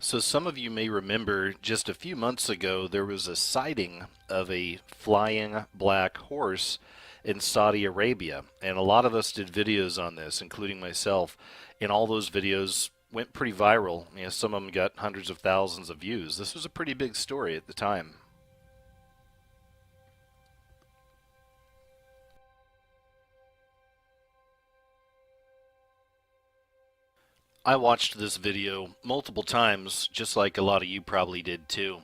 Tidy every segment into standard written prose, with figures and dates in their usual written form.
So some of you may remember just a few months ago there was a sighting of a flying black horse in Saudi Arabia, and a lot of us did videos on this, including myself, and all those videos went pretty viral. Some of them got hundreds of thousands of views. This was a pretty big story at the time. I watched this video multiple times, just like a lot of you probably did too.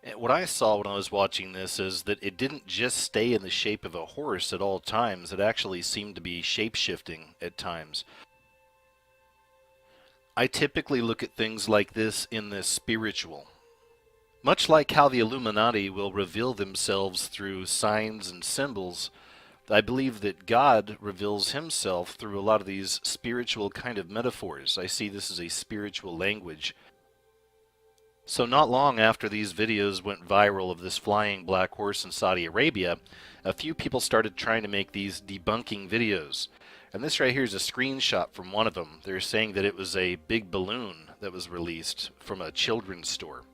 And what I saw when I was watching this is that it didn't just stay in the shape of a horse at all times, it actually seemed to be shape-shifting at times. I typically look at things like this in the spiritual. Much like how the Illuminati will reveal themselves through signs and symbols, I believe that God reveals himself through a lot of these spiritual kind of metaphors. I see this as a spiritual language. So not long after these videos went viral of this flying black horse in Saudi Arabia, a few people started trying to make these debunking videos. And this right here is a screenshot from one of them. They're saying that it was a big balloon that was released from a children's store.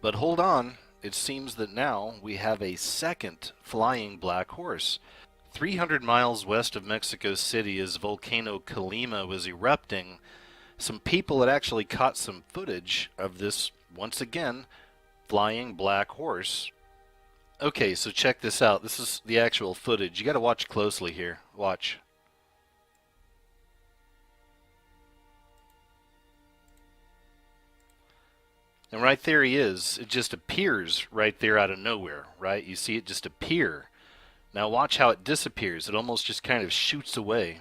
But hold on, it seems that now we have a second flying black horse. 300 miles west of Mexico City, as volcano Colima was erupting, some people had actually caught some footage of this, once again, flying black horse. Okay, so check this out. This is the actual footage. You gotta watch closely here. Watch. And right there he is. It just appears right there out of nowhere, right? You see it just appear. Now watch how it disappears. It almost just kind of shoots away.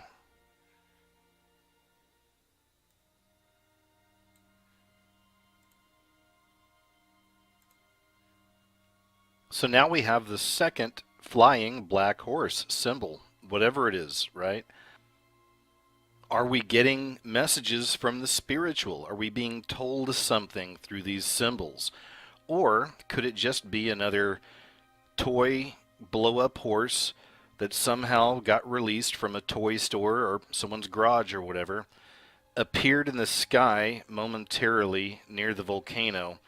So now we have the second flying black horse symbol, whatever it is, right? Are we getting messages from the spiritual? Are we being told something through these symbols? Or could it just be another toy blow-up horse that somehow got released from a toy store or someone's garage or whatever, appeared in the sky momentarily near the volcano,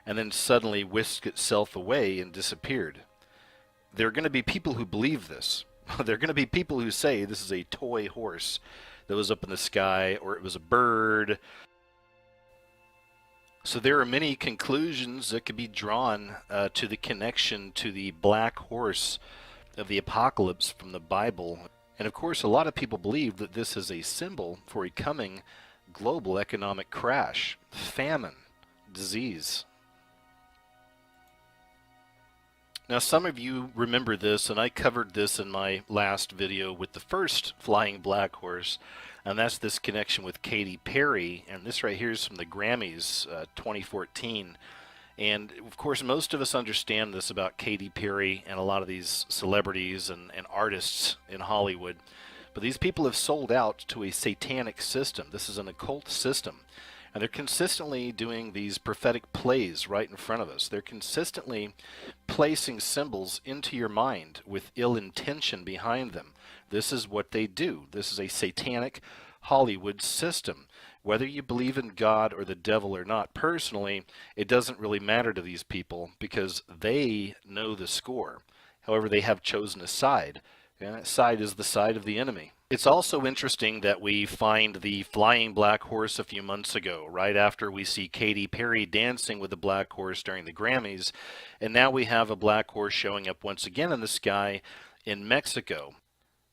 and then suddenly whisked itself away and disappeared? There are going to be people who believe this. There are going to be people who say this is a toy horse that was up in the sky, or it was a bird. So there are many conclusions that could be drawn to the connection to the black horse of the apocalypse from the Bible. And of course, a lot of people believe that this is a symbol for a coming global economic crash, famine, disease. Now, some of you remember this, and I covered this in my last video with the first flying black horse, and that's this connection with Katy Perry. And this right here is from the Grammys 2014. And of course, most of us understand this about Katy Perry and a lot of these celebrities and artists in Hollywood. But these people have sold out to a satanic system. This is an occult system. And they're consistently doing these prophetic plays right in front of us. They're consistently placing symbols into your mind with ill intention behind them. This is what they do. This is a satanic Hollywood system. Whether you believe in God or the devil or not, personally, it doesn't really matter to these people because they know the score. However, they have chosen a side, and that side is the side of the enemy. It's also interesting that we find the flying black horse a few months ago, right after we see Katy Perry dancing with the black horse during the Grammys, and now we have a black horse showing up once again in the sky in Mexico.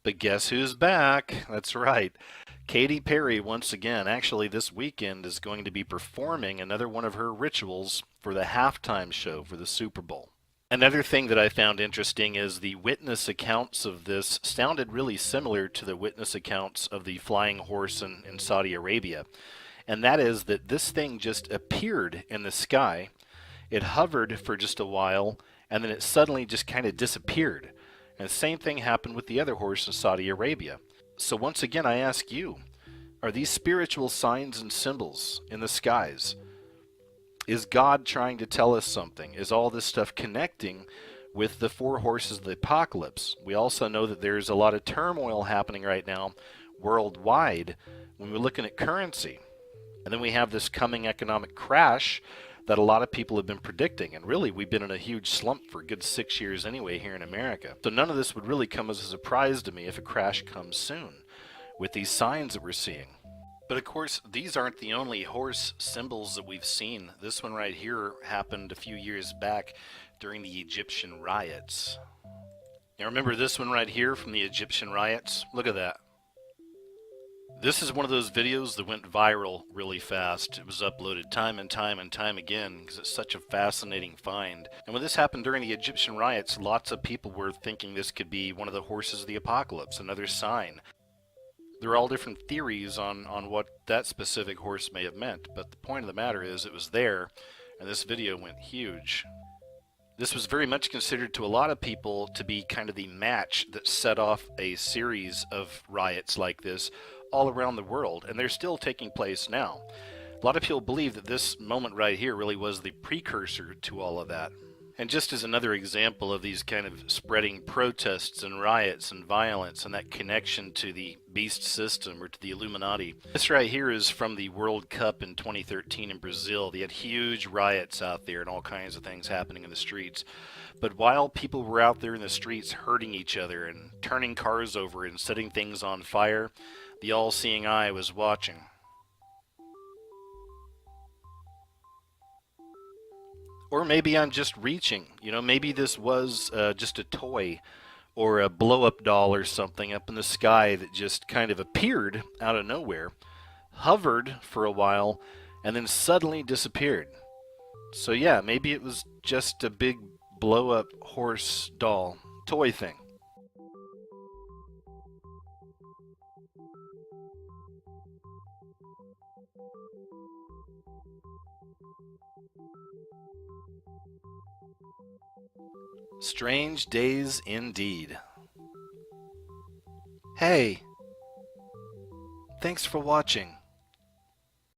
But guess who's back? That's right. Katy Perry, once again, actually this weekend, is going to be performing another one of her rituals for the halftime show for the Super Bowl. Another thing that I found interesting is the witness accounts of this sounded really similar to the witness accounts of the flying horse in Saudi Arabia. And that is that this thing just appeared in the sky. It hovered for just a while, and then it suddenly just kind of disappeared. And the same thing happened with the other horse in Saudi Arabia. So once again, I ask you, are these spiritual signs and symbols in the skies? Is God trying to tell us something? Is all this stuff connecting with the four horses of the apocalypse? We also know that there's a lot of turmoil happening right now worldwide when we're looking at currency. And then we have this coming economic crash that a lot of people have been predicting. And really, we've been in a huge slump for a good 6 years anyway here in America. So none of this would really come as a surprise to me if a crash comes soon with these signs that we're seeing. But of course, these aren't the only horse symbols that we've seen. This one right here happened a few years back during the Egyptian riots. Now remember this one right here from the Egyptian riots? Look at that. This is one of those videos that went viral really fast. It was uploaded time and time and time again because it's such a fascinating find. And when this happened during the Egyptian riots, lots of people were thinking this could be one of the horses of the apocalypse, another sign. There are all different theories on what that specific horse may have meant, but the point of the matter is it was there, and this video went huge. This was very much considered to a lot of people to be kind of the match that set off a series of riots like this all around the world, and they're still taking place now. A lot of people believe that this moment right here really was the precursor to all of that. And just as another example of these kind of spreading protests and riots and violence and that connection to the beast system or to the Illuminati, this right here is from the World Cup in 2013 in Brazil. They had huge riots out there and all kinds of things happening in the streets. But while people were out there in the streets hurting each other and turning cars over and setting things on fire, the all-seeing eye was watching. Or maybe I'm just reaching. You know, maybe this was just a toy or a blow-up doll or something up in the sky that just kind of appeared out of nowhere, hovered for a while, and then suddenly disappeared. So yeah, maybe it was just a big blow-up horse doll toy thing. Strange days indeed. Hey, thanks for watching.